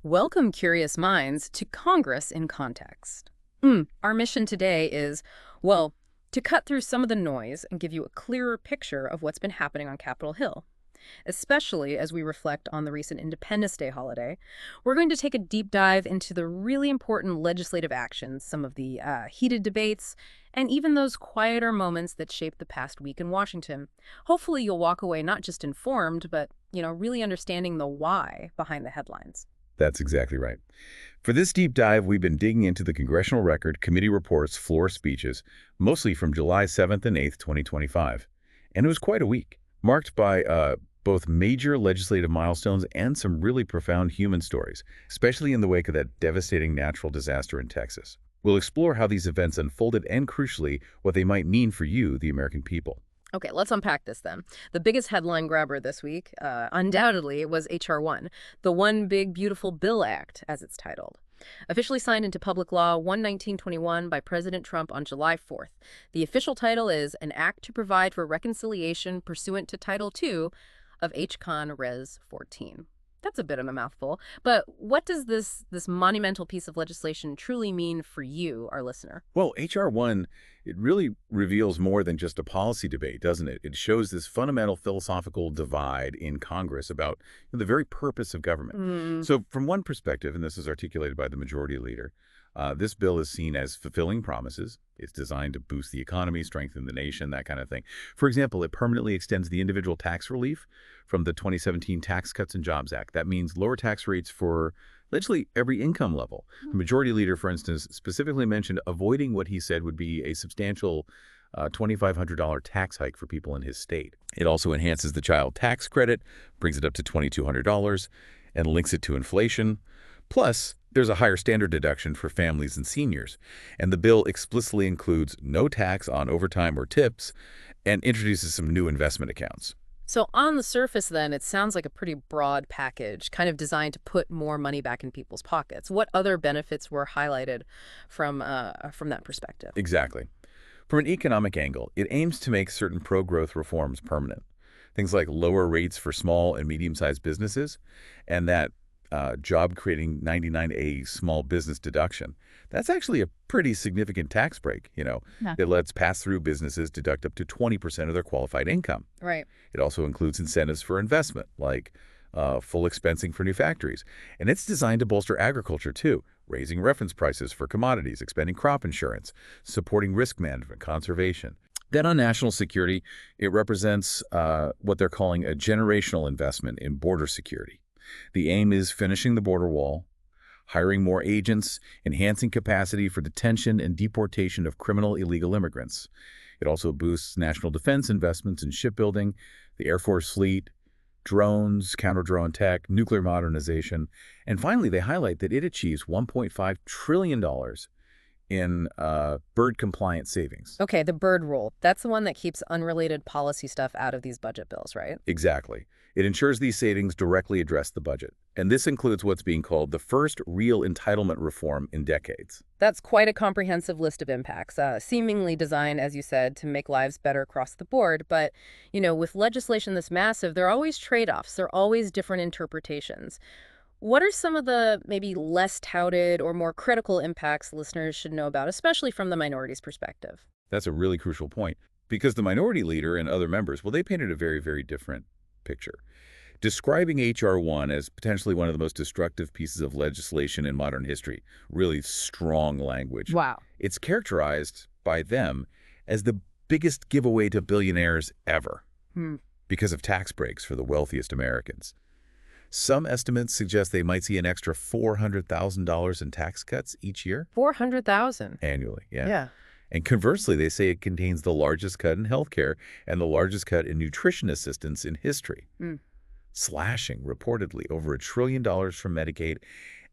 Welcome, curious minds, to Congress in Context. Our mission today is, well, to cut through some of the noise and give you a clearer picture of what's been happening on Capitol Hill. Especially as we reflect on the recent Independence Day holiday, we're going to take a deep dive into the really important legislative actions, some of the heated debates, and even those quieter moments that shaped the past week in Washington. Hopefully you'll walk away not just informed, but, really understanding the why behind the headlines. That's exactly right. For this deep dive, we've been digging into the Congressional Record, committee reports, floor speeches, mostly from July 7th and 8th, 2025. And it was quite a week, marked by both major legislative milestones and some really profound human stories, especially in the wake of that devastating natural disaster in Texas. We'll explore how these events unfolded and, crucially, what they might mean for you, the American people. Okay, let's unpack this then. The biggest headline grabber this week, undoubtedly, was H.R. 1, the One Big Beautiful Bill Act, as it's titled. Officially signed into public law 1/1921 by President Trump on July 4th. The official title is An Act to Provide for Reconciliation Pursuant to Title II of H-Con Res. 14. That's a bit of a mouthful, but what does this monumental piece of legislation truly mean for you, our listener? Well, H.R. 1, it really reveals more than just a policy debate, doesn't it? It shows this fundamental philosophical divide in Congress about the very purpose of government. So from one perspective, and this is articulated by the majority leader, this bill is seen as fulfilling promises. It's designed to boost the economy, strengthen the nation, that kind of thing. For example, it permanently extends the individual tax relief from the 2017 Tax Cuts and Jobs Act. That means lower tax rates for literally every income level. The majority leader, for instance, specifically mentioned avoiding what he said would be a substantial $2,500 tax hike for people in his state. It also enhances the child tax credit, brings it up to $2,200, and links it to inflation. Plus, there's a higher standard deduction for families and seniors. And the bill explicitly includes no tax on overtime or tips and introduces some new investment accounts. So on the surface, then, it sounds like a pretty broad package, kind of designed to put more money back in people's pockets. What other benefits were highlighted from that perspective? Exactly. From an economic angle, it aims to make certain pro-growth reforms permanent. Things like lower rates for small and medium-sized businesses and that job-creating 99A small business deduction. That's actually a pretty significant tax break, Yeah. It lets pass-through businesses deduct up to 20% of their qualified income. Right. It also includes incentives for investment, like full expensing for new factories. And it's designed to bolster agriculture, too, raising reference prices for commodities, expanding crop insurance, supporting risk management, conservation. Then on national security, it represents what they're calling a generational investment in border security. The aim is finishing the border wall, hiring more agents, enhancing capacity for detention and deportation of criminal illegal immigrants. It also boosts national defense investments in shipbuilding, the Air Force fleet, drones, counter-drone tech, nuclear modernization. And finally, they highlight that it achieves $1.5 trillion in bird-compliant savings. Okay, the bird rule. That's the one that keeps unrelated policy stuff out of these budget bills, right? Exactly. It ensures these savings directly address the budget. And this includes what's being called the first real entitlement reform in decades. That's quite a comprehensive list of impacts, seemingly designed, as you said, to make lives better across the board. But, with legislation this massive, there are always trade-offs. There are always different interpretations. What are some of the maybe less touted or more critical impacts listeners should know about, especially from the minority's perspective? That's a really crucial point, because the minority leader and other members, well, they painted a very, very different picture, describing H.R. 1 as potentially one of the most destructive pieces of legislation in modern history. Really strong language. Wow. It's characterized by them as the biggest giveaway to billionaires ever because of tax breaks for the wealthiest Americans. Some estimates suggest they might see an extra $400,000 in tax cuts each year. 400,000. Annually, yeah. Yeah. And conversely, they say it contains the largest cut in healthcare and the largest cut in nutrition assistance in history, slashing reportedly over $1 trillion from Medicaid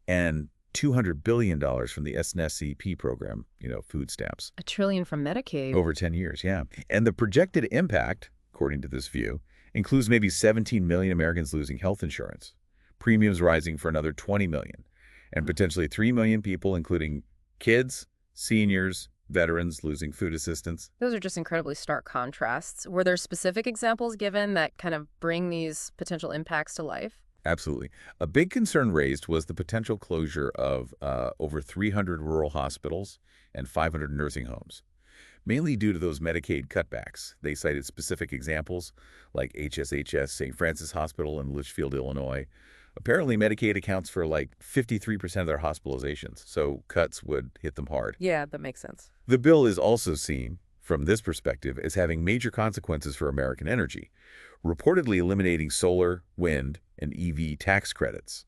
and $200 billion from the SNAP program, food stamps. $1 trillion from Medicaid. Over 10 years, yeah. And the projected impact, according to this view, includes maybe 17 million Americans losing health insurance, premiums rising for another 20 million, and potentially 3 million people, including kids, seniors, veterans losing food assistance. Those are just incredibly stark contrasts. Were there specific examples given that kind of bring these potential impacts to life? Absolutely. A big concern raised was the potential closure of over 300 rural hospitals and 500 nursing homes, mainly due to those Medicaid cutbacks. They cited specific examples like HSHS St. Francis Hospital in Litchfield, Illinois. Apparently, Medicaid accounts for like 53% of their hospitalizations, so cuts would hit them hard. Yeah, that makes sense. The bill is also seen, from this perspective, as having major consequences for American energy, reportedly eliminating solar, wind, and EV tax credits.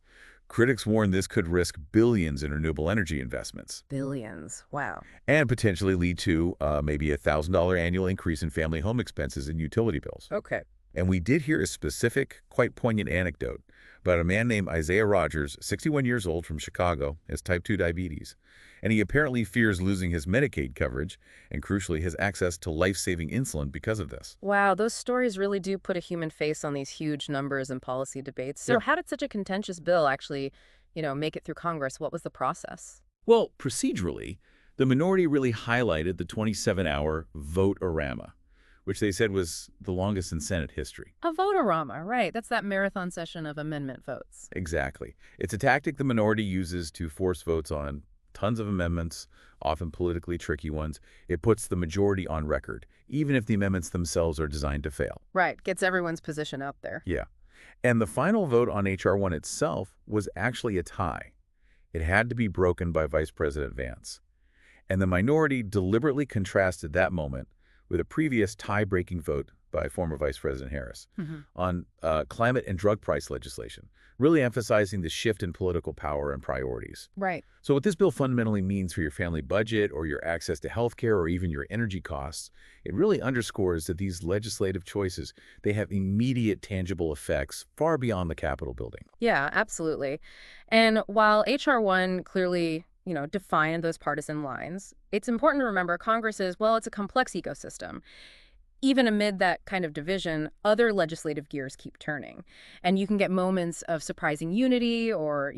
Critics warn this could risk billions in renewable energy investments Billions. Wow. and potentially lead to maybe a $1,000 annual increase in family home expenses and utility bills. Okay. And we did hear a specific, quite poignant anecdote about a man named Isaiah Rogers, 61 years old, from Chicago, has type 2 diabetes. And he apparently fears losing his Medicaid coverage and, crucially, his access to life-saving insulin because of this. Wow, those stories really do put a human face on these huge numbers and policy debates. So Yeah. how did such a contentious bill actually, make it through Congress? What was the process? Well, procedurally, the minority really highlighted the 27-hour vote-orama, which they said was the longest in Senate history. A vote-a-rama, right. That's that marathon session of amendment votes. Exactly. It's a tactic the minority uses to force votes on tons of amendments, often politically tricky ones. It puts the majority on record, even if the amendments themselves are designed to fail. Right. Gets everyone's position out there. Yeah. And the final vote on H.R. 1 itself was actually a tie. It had to be broken by Vice President Vance. And the minority deliberately contrasted that moment with a previous tie-breaking vote by former Vice President Harris on climate and drug price legislation, really emphasizing the shift in political power and priorities. Right. So what this bill fundamentally means for your family budget or your access to health care or even your energy costs, it really underscores that these legislative choices, they have immediate tangible effects far beyond the Capitol building. Yeah, absolutely. And while H.R. 1 clearly, defined those partisan lines, it's important to remember Congress is, well, it's a complex ecosystem. Even amid that kind of division, other legislative gears keep turning. And you can get moments of surprising unity or,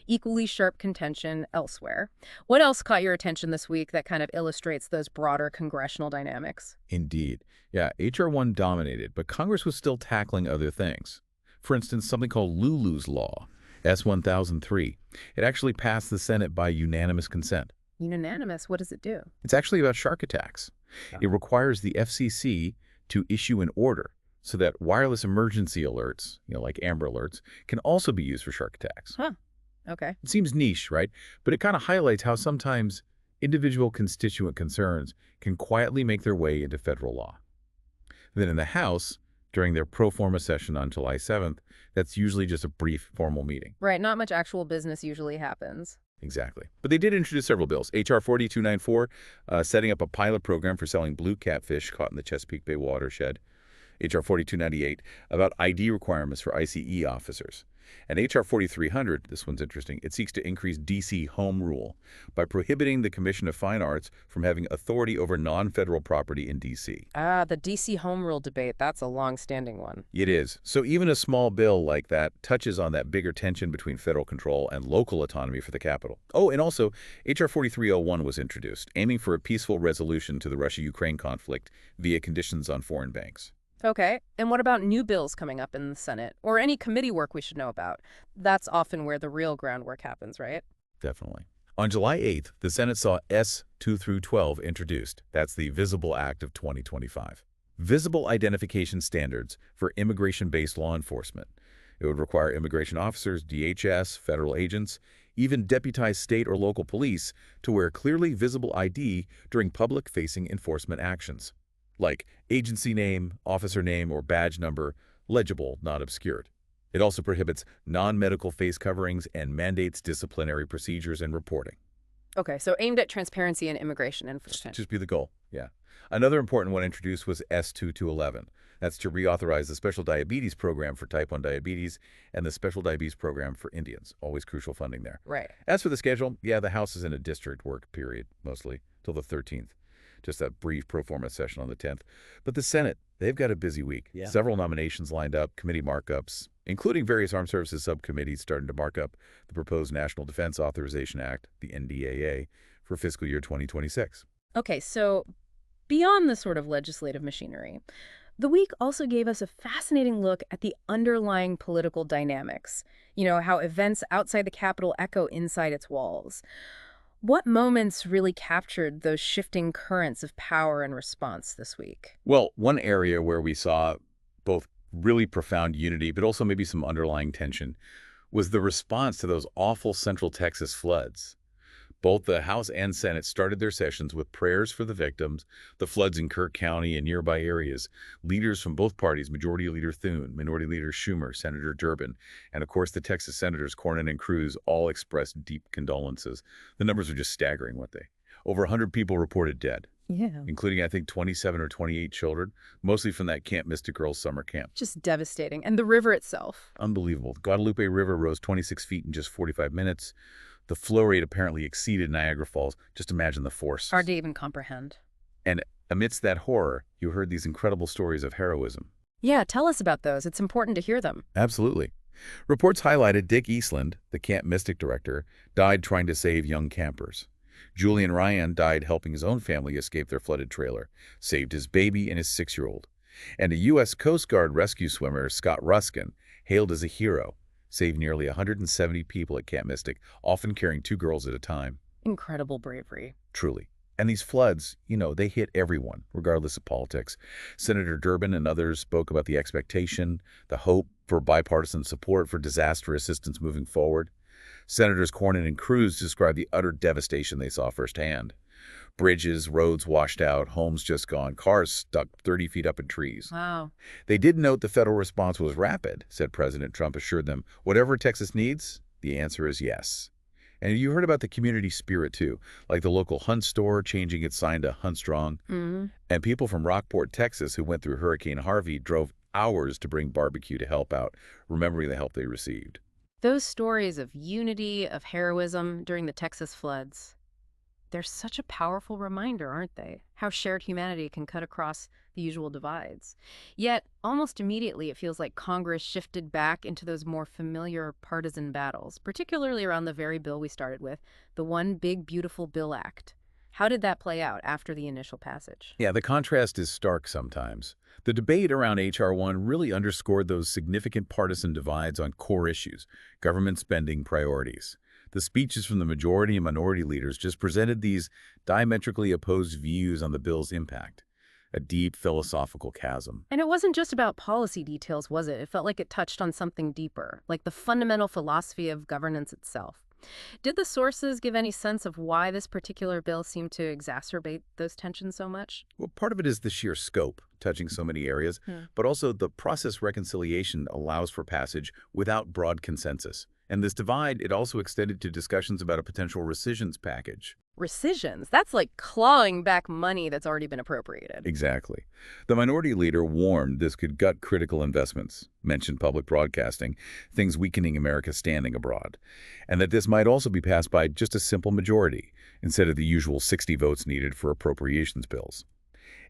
equally sharp contention elsewhere. What else caught your attention this week that kind of illustrates those broader congressional dynamics? Indeed. Yeah, H.R. 1 dominated, but Congress was still tackling other things. For instance, something called Lulu's Law, S-1003. It actually passed the Senate by unanimous consent. Unanimous, what does it do? It's actually about shark attacks. It requires the FCC to issue an order so that wireless emergency alerts, like Amber Alerts, can also be used for shark attacks. Huh. Okay. It seems niche, right? But it kind of highlights how sometimes individual constituent concerns can quietly make their way into federal law. Then in the House, during their pro forma session on July 7th, that's usually just a brief formal meeting. Right, not much actual business usually happens. Exactly. But they did introduce several bills. H.R. 4294, setting up a pilot program for selling blue catfish caught in the Chesapeake Bay watershed. H.R. 4298, about ID requirements for ICE officers. And H.R. 4300, this one's interesting, it seeks to increase D.C. home rule by prohibiting the Commission of Fine Arts from having authority over non-federal property in D.C. Ah, the D.C. home rule debate, that's a long-standing one. It is. So even a small bill like that touches on that bigger tension between federal control and local autonomy for the capital. Oh, and also, H.R. 4301 was introduced, aiming for a peaceful resolution to the Russia-Ukraine conflict via conditions on foreign banks. Okay, and what about new bills coming up in the Senate, or any committee work we should know about? That's often where the real groundwork happens, right? Definitely. On July 8th, the Senate saw S-2 through 12 introduced. That's the Visible Act of 2025. Visible identification standards for immigration-based law enforcement. It would require immigration officers, DHS, federal agents, even deputized state or local police to wear clearly visible ID during public-facing enforcement actions, like agency name, officer name, or badge number, legible, not obscured. It also prohibits non-medical face coverings and mandates disciplinary procedures and reporting. Okay, so aimed at transparency and immigration enforcement. Just be the goal, yeah. Another important one introduced was S2 to 11. That's to reauthorize the Special Diabetes Program for Type 1 diabetes and the Special Diabetes Program for Indians. Always crucial funding there. Right. As for the schedule, yeah, the House is in a district work period, mostly, till the 13th. Just that brief pro forma session on the 10th. But the Senate, they've got a busy week. Yeah. Several nominations lined up, committee markups, including various armed services subcommittees starting to mark up the proposed National Defense Authorization Act, the NDAA, for fiscal year 2026. Okay, so beyond the sort of legislative machinery, The week also gave us a fascinating look at the underlying political dynamics. How events outside the Capitol echo inside its walls. What moments really captured those shifting currents of power and response this week? Well, one area where we saw both really profound unity, but also maybe some underlying tension, was the response to those awful Central Texas floods. Both the House and Senate started their sessions with prayers for the victims, the floods in Kirk County and nearby areas. Leaders from both parties, Majority Leader Thune, Minority Leader Schumer, Senator Durbin, and of course the Texas Senators Cornyn and Cruz all expressed deep condolences. The numbers are just staggering, weren't they? Over 100 people reported dead, Yeah. including, I think, 27 or 28 children, mostly from that Camp Mystic Girls summer camp. Just devastating. And the river itself. Unbelievable. The Guadalupe River rose 26 feet in just 45 minutes. The flow rate apparently exceeded Niagara Falls. Just imagine the force. Hard to even comprehend. And amidst that horror, you heard these incredible stories of heroism. Yeah, tell us about those. It's important to hear them. Absolutely. Reports highlighted Dick Eastland, the Camp Mystic director, died trying to save young campers. Julian Ryan died helping his own family escape their flooded trailer, saved his baby and his 6-year-old. And a U.S. Coast Guard rescue swimmer, Scott Ruskin, hailed as a hero, saved nearly 170 people at Camp Mystic, often carrying 2 girls at a time. Incredible bravery. Truly. And these floods, they hit everyone, regardless of politics. Senator Durbin and others spoke about the expectation, the hope for bipartisan support for disaster assistance moving forward. Senators Cornyn and Cruz described the utter devastation they saw firsthand. Bridges, roads washed out, homes just gone, cars stuck 30 feet up in trees. Wow. They did note the federal response was rapid, said President Trump assured them. Whatever Texas needs, the answer is yes. And you heard about the community spirit, too, like the local Hunt store changing its sign to Hunt Strong. And people from Rockport, Texas, who went through Hurricane Harvey, drove hours to bring barbecue to help out, remembering the help they received. Those stories of unity, of heroism during the Texas floods, they're such a powerful reminder, aren't they? How shared humanity can cut across the usual divides. Yet, almost immediately, it feels like Congress shifted back into those more familiar partisan battles, particularly around the very bill we started with, the One Big Beautiful Bill Act. How did that play out after the initial passage? Yeah, the contrast is stark sometimes. The debate around H.R. 1 really underscored those significant partisan divides on core issues, government spending priorities. The speeches from the majority and minority leaders just presented these diametrically opposed views on the bill's impact, a deep philosophical chasm. And it wasn't just about policy details, was it? It felt like it touched on something deeper, like the fundamental philosophy of governance itself. Did the sources give any sense of why this particular bill seemed to exacerbate those tensions so much? Well, part of it is the sheer scope, touching so many areas, but also the process reconciliation allows for passage without broad consensus. And this divide, it also extended to discussions about a potential rescissions package. Rescissions? That's like clawing back money that's already been appropriated. Exactly. The minority leader warned this could gut critical investments, mentioned public broadcasting, things weakening America's standing abroad, and that this might also be passed by just a simple majority, instead of the usual 60 votes needed for appropriations bills.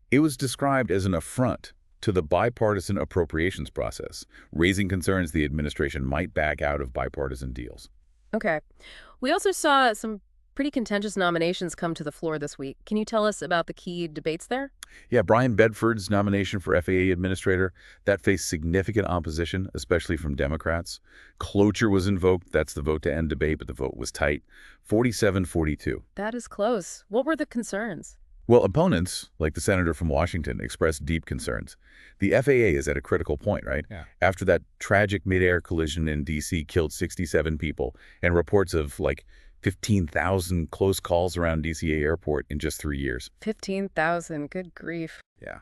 It was described as an affront to the bipartisan appropriations process, raising concerns the administration might back out of bipartisan deals. Okay. We also saw some pretty contentious nominations come to the floor this week. Can you tell us about the key debates there? Yeah, Brian Bedford's nomination for FAA administrator, that faced significant opposition, especially from Democrats. Cloture was invoked. That's the vote to end debate, but the vote was tight, 47-42. That is close. What were the concerns? Well, opponents, like the senator from Washington, expressed deep concerns. The FAA is at a critical point, right? Yeah. After that tragic mid-air collision in D.C. killed 67 people and reports of, 15,000 close calls around DCA airport in just 3 years. 15,000. Good grief. Yeah.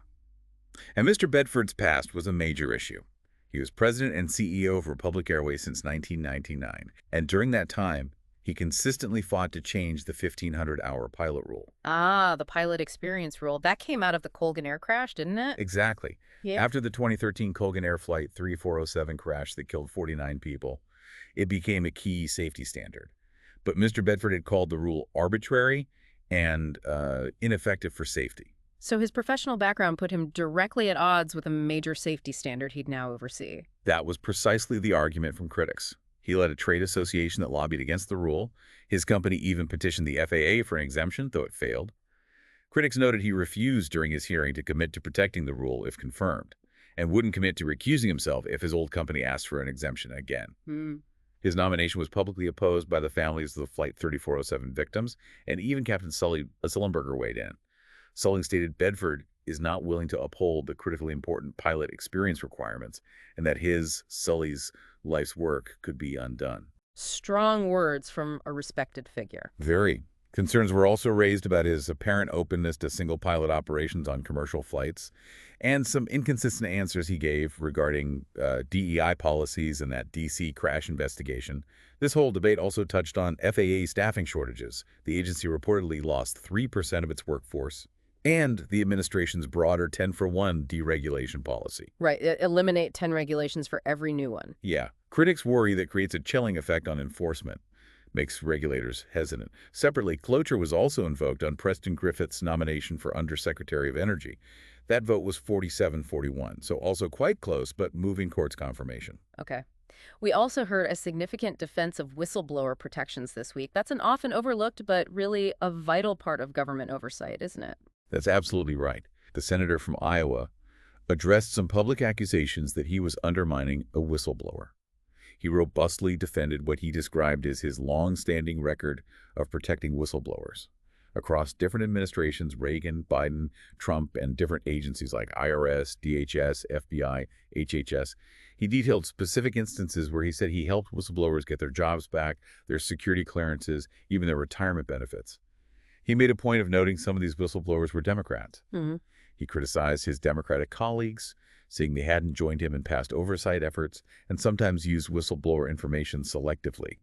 And Mr. Bedford's past was a major issue. He was president and CEO of Republic Airways since 1999. And during that time, he consistently fought to change the 1,500-hour pilot rule. Ah, the pilot experience rule. That came out of the Colgan Air crash, didn't it? Exactly. Yeah. After the 2013 Colgan Air Flight 3407 crash that killed 49 people, it became a key safety standard. But Mr. Bedford had called the rule arbitrary and ineffective for safety. So his professional background put him directly at odds with a major safety standard he'd now oversee. That was precisely the argument from critics. He led a trade association that lobbied against the rule. His company even petitioned the FAA for an exemption, though it failed. Critics noted he refused during his hearing to commit to protecting the rule if confirmed, and wouldn't commit to recusing himself if his old company asked for an exemption again. Hmm. His nomination was publicly opposed by the families of the Flight 3407 victims, and even Captain Sullenberger weighed in. Sulling stated Bedford is not willing to uphold the critically important pilot experience requirements, and that Sully's life's work could be undone. Strong words from a respected figure. Very. Concerns were also raised about his apparent openness to single-pilot operations on commercial flights and some inconsistent answers he gave regarding DEI policies and that D.C. crash investigation. This whole debate also touched on FAA staffing shortages. The agency reportedly lost 3% of its workforce, and the administration's broader 10-for-1 deregulation policy. Right. Eliminate 10 regulations for every new one. Yeah. Critics worry that creates a chilling effect on enforcement, makes regulators hesitant. Separately, cloture was also invoked on Preston Griffith's nomination for Undersecretary of Energy. That vote was 47-41, so also quite close, but moving towards confirmation. Okay. We also heard a significant defense of whistleblower protections this week. That's an often overlooked but really a vital part of government oversight, isn't it? That's absolutely right. The senator from Iowa addressed some public accusations that he was undermining a whistleblower. He robustly defended what he described as his long-standing record of protecting whistleblowers across different administrations, Reagan, Biden, Trump, and different agencies like IRS, DHS, FBI, HHS. He detailed specific instances where he said he helped whistleblowers get their jobs back, their security clearances, even their retirement benefits. He made a point of noting some of these whistleblowers were Democrats. Mm-hmm. He criticized his Democratic colleagues, saying they hadn't joined him in past oversight efforts and sometimes used whistleblower information selectively.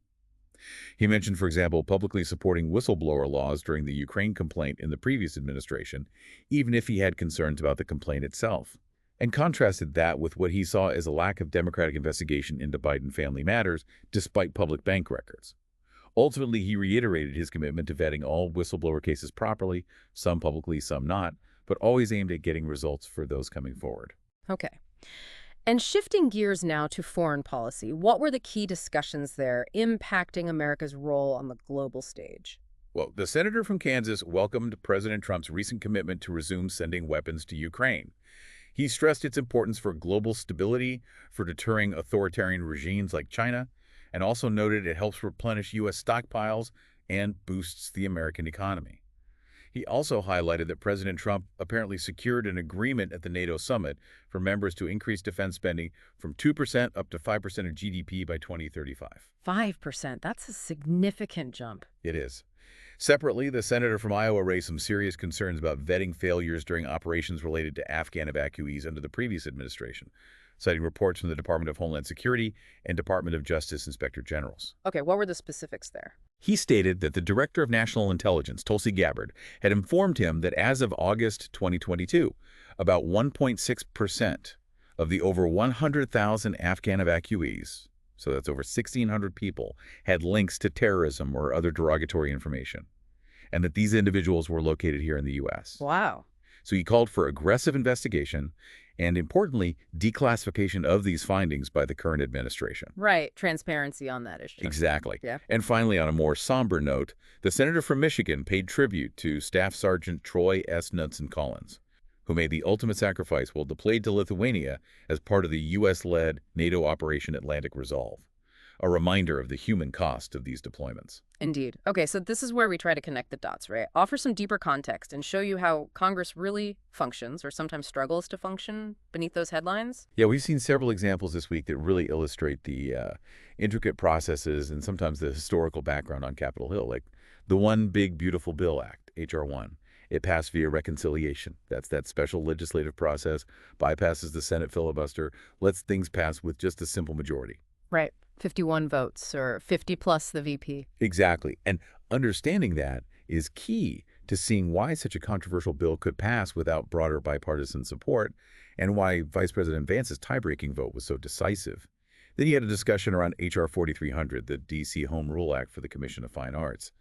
He mentioned, for example, publicly supporting whistleblower laws during the Ukraine complaint in the previous administration, even if he had concerns about the complaint itself, and contrasted that with what he saw as a lack of Democratic investigation into Biden family matters despite public bank records. Ultimately, he reiterated his commitment to vetting all whistleblower cases properly, some publicly, some not, but always aimed at getting results for those coming forward. Okay. And shifting gears now to foreign policy, what were the key discussions there impacting America's role on the global stage? Well, the senator from Kansas welcomed President Trump's recent commitment to resume sending weapons to Ukraine. He stressed its importance for global stability, for deterring authoritarian regimes like China, and also noted it helps replenish U.S. stockpiles and boosts the American economy. He also highlighted that President Trump apparently secured an agreement at the NATO summit for members to increase defense spending from 2% up to 5% of GDP by 2035. 5%. That's a significant jump. It is. Separately, the senator from Iowa raised some serious concerns about vetting failures during operations related to Afghan evacuees under the previous administration, citing reports from the Department of Homeland Security and Department of Justice Inspector Generals. Okay, what were the specifics there? He stated that the Director of National Intelligence, Tulsi Gabbard, had informed him that as of August 2022, about 1.6% of the over 100,000 Afghan evacuees, so that's over 1,600 people, had links to terrorism or other derogatory information, and that these individuals were located here in the U.S. Wow. So he called for aggressive investigation and, importantly, declassification of these findings by the current administration. Right. Transparency on that issue. Exactly. Yeah. And finally, on a more somber note, the senator from Michigan paid tribute to Staff Sergeant Troy S. Knudsen Collins, who made the ultimate sacrifice while deployed to Lithuania as part of the U.S.-led NATO Operation Atlantic Resolve, a reminder of the human cost of these deployments. Indeed. Okay, so this is where we try to connect the dots, right? Offer some deeper context and show you how Congress really functions or sometimes struggles to function beneath those headlines. Yeah, we've seen several examples this week that really illustrate the intricate processes and sometimes the historical background on Capitol Hill, like the One Big Beautiful Bill Act, H.R. 1. It passed via reconciliation. That's that special legislative process, bypasses the Senate filibuster, lets things pass with just a simple majority. Right. 51 votes or 50 plus the VP. Exactly. And understanding that is key to seeing why such a controversial bill could pass without broader bipartisan support and why Vice President Vance's tie-breaking vote was so decisive. Then he had a discussion around H.R. 4300, the D.C. Home Rule Act for the Commission of Fine Arts.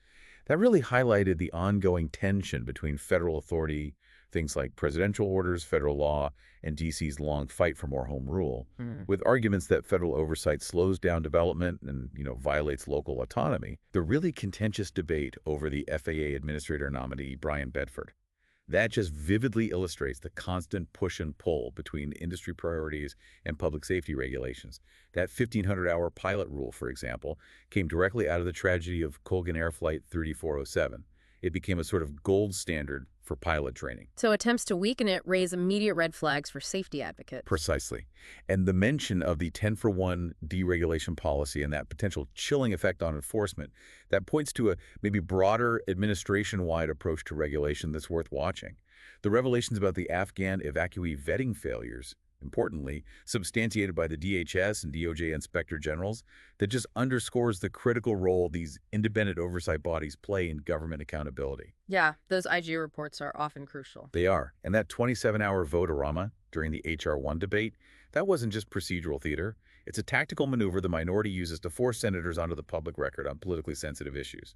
That really highlighted the ongoing tension between federal authority, things like presidential orders, federal law, and D.C.'s long fight for more home rule, with arguments that federal oversight slows down development and, violates local autonomy. The really contentious debate over the FAA administrator nominee, Brian Bedford. That just vividly illustrates the constant push and pull between industry priorities and public safety regulations. That 1,500-hour pilot rule, for example, came directly out of the tragedy of Colgan Air Flight 3407. It became a sort of gold standard for pilot training. So attempts to weaken it raise immediate red flags for safety advocates. Precisely. And the mention of the 10-for-1 deregulation policy and that potential chilling effect on enforcement, that points to a maybe broader administration-wide approach to regulation that's worth watching. The revelations about the Afghan evacuee vetting failures, importantly, substantiated by the DHS and DOJ inspector generals, that just underscores the critical role these independent oversight bodies play in government accountability. Yeah, those IG reports are often crucial. They are. And that 27-hour vote-a-rama during the H.R. 1 debate, that wasn't just procedural theater. It's a tactical maneuver the minority uses to force senators onto the public record on politically sensitive issues.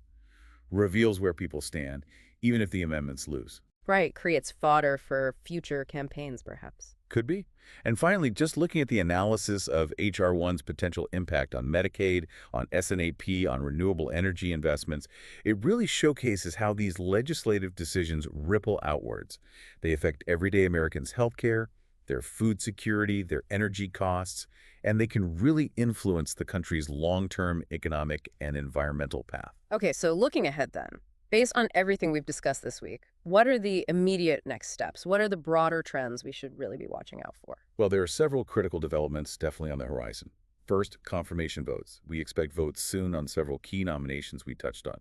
Reveals where people stand, even if the amendments lose. Right, creates fodder for future campaigns, perhaps. Could be. And finally, just looking at the analysis of H.R. 1's potential impact on Medicaid, on SNAP, on renewable energy investments, it really showcases how these legislative decisions ripple outwards. They affect everyday Americans' health care, their food security, their energy costs, and they can really influence the country's long-term economic and environmental path. Okay, so looking ahead then, based on everything we've discussed this week, what are the immediate next steps? What are the broader trends we should really be watching out for? Well, there are several critical developments definitely on the horizon. First, confirmation votes. We expect votes soon on several key nominations we touched on.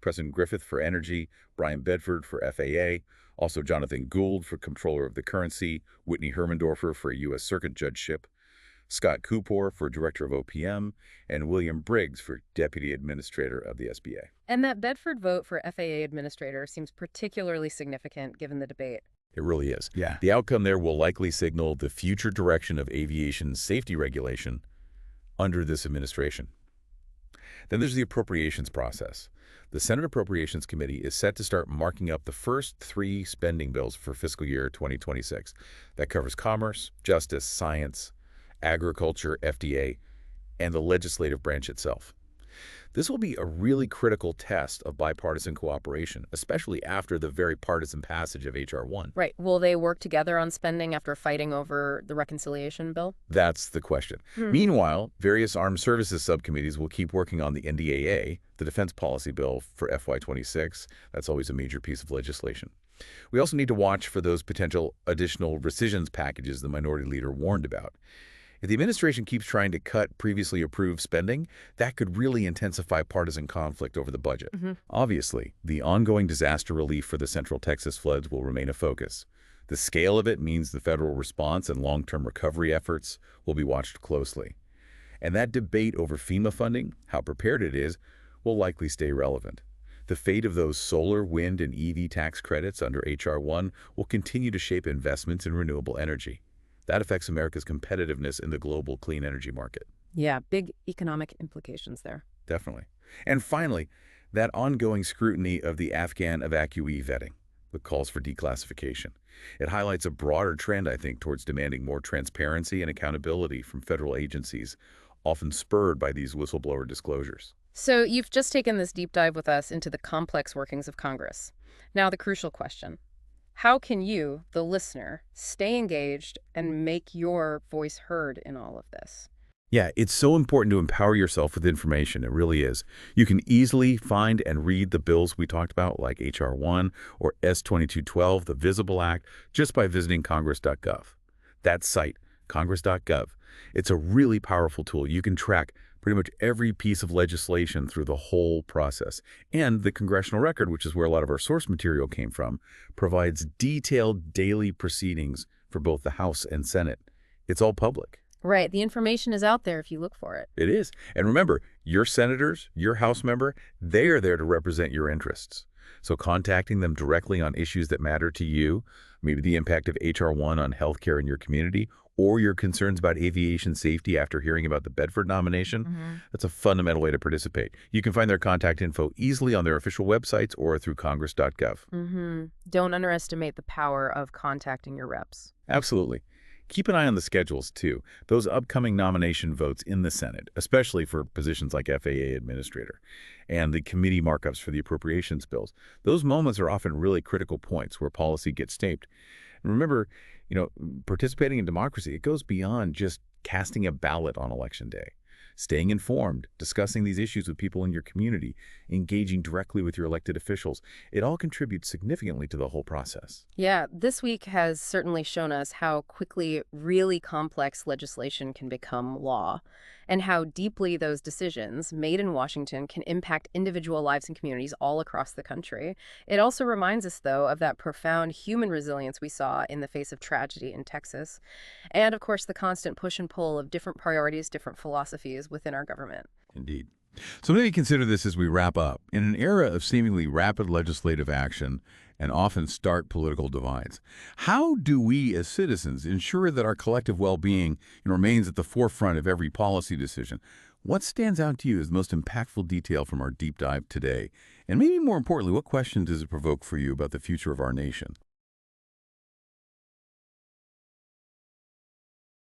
President Griffith for Energy, Brian Bedford for FAA, also Jonathan Gould for Comptroller of the Currency, Whitney Hermendorfer for a U.S. Circuit Judgeship, Scott Cooper for Director of OPM, and William Briggs for Deputy Administrator of the SBA. And that Bedford vote for FAA Administrator seems particularly significant given the debate. It really is. Yeah. The outcome there will likely signal the future direction of aviation safety regulation under this administration. Then there's the appropriations process. The Senate Appropriations Committee is set to start marking up the first 3 spending bills for fiscal year 2026. That covers commerce, justice, science, agriculture, FDA, and the legislative branch itself. This will be a really critical test of bipartisan cooperation, especially after the very partisan passage of H.R. 1. Right. Will they work together on spending after fighting over the reconciliation bill? That's the question. Meanwhile, various armed services subcommittees will keep working on the NDAA, the defense policy bill for FY26. That's always a major piece of legislation. We also need to watch for those potential additional rescissions packages the minority leader warned about. If the administration keeps trying to cut previously approved spending, that could really intensify partisan conflict over the budget. Obviously, the ongoing disaster relief for the Central Texas floods will remain a focus. The scale of it means the federal response and long-term recovery efforts will be watched closely. And that debate over FEMA funding, how prepared it is, will likely stay relevant. The fate of those solar, wind, and EV tax credits under H.R. 1 will continue to shape investments in renewable energy. That affects America's competitiveness in the global clean energy market. Yeah, big economic implications there. Definitely. And finally, that ongoing scrutiny of the Afghan evacuee vetting, the calls for declassification. It highlights a broader trend, I think, towards demanding more transparency and accountability from federal agencies, often spurred by these whistleblower disclosures. So you've just taken this deep dive with us into the complex workings of Congress. Now the crucial question. How can you, the listener, stay engaged and make your voice heard in all of this? Yeah, it's so important to empower yourself with information. It really is. You can easily find and read the bills we talked about, like H.R. 1 or S-2212, the Visible Act, just by visiting congress.gov. That site, congress.gov, it's a really powerful tool. You can track pretty much every piece of legislation through the whole process. And the Congressional Record, which is where a lot of our source material came from, provides detailed daily proceedings for both the House and Senate. It's all public. Right. The information is out there if you look for it. It is. And remember, your senators, your House member, they are there to represent your interests. So contacting them directly on issues that matter to you, maybe the impact of H.R. 1 on healthcare in your community, or your concerns about aviation safety after hearing about the Bedford nomination, that's a fundamental way to participate. You can find their contact info easily on their official websites or through congress.gov. Don't underestimate the power of contacting your reps. Absolutely. Keep an eye on the schedules, too. Those upcoming nomination votes in the Senate, especially for positions like FAA administrator, and the committee markups for the appropriations bills. Those moments are often really critical points where policy gets shaped. And remember, participating in democracy, it goes beyond just casting a ballot on Election Day. Staying informed, discussing these issues with people in your community, engaging directly with your elected officials, it all contributes significantly to the whole process. Yeah, this week has certainly shown us how quickly really complex legislation can become law, and how deeply those decisions made in Washington can impact individual lives and communities all across the country. It also reminds us, though, of that profound human resilience we saw in the face of tragedy in Texas, and of course the constant push and pull of different priorities, different philosophies within our government. Indeed. So maybe consider this as we wrap up. In an era of seemingly rapid legislative action and often stark political divides, how do we as citizens ensure that our collective well-being remains at the forefront of every policy decision? What stands out to you as the most impactful detail from our deep dive today? And maybe more importantly, what question does it provoke for you about the future of our nation?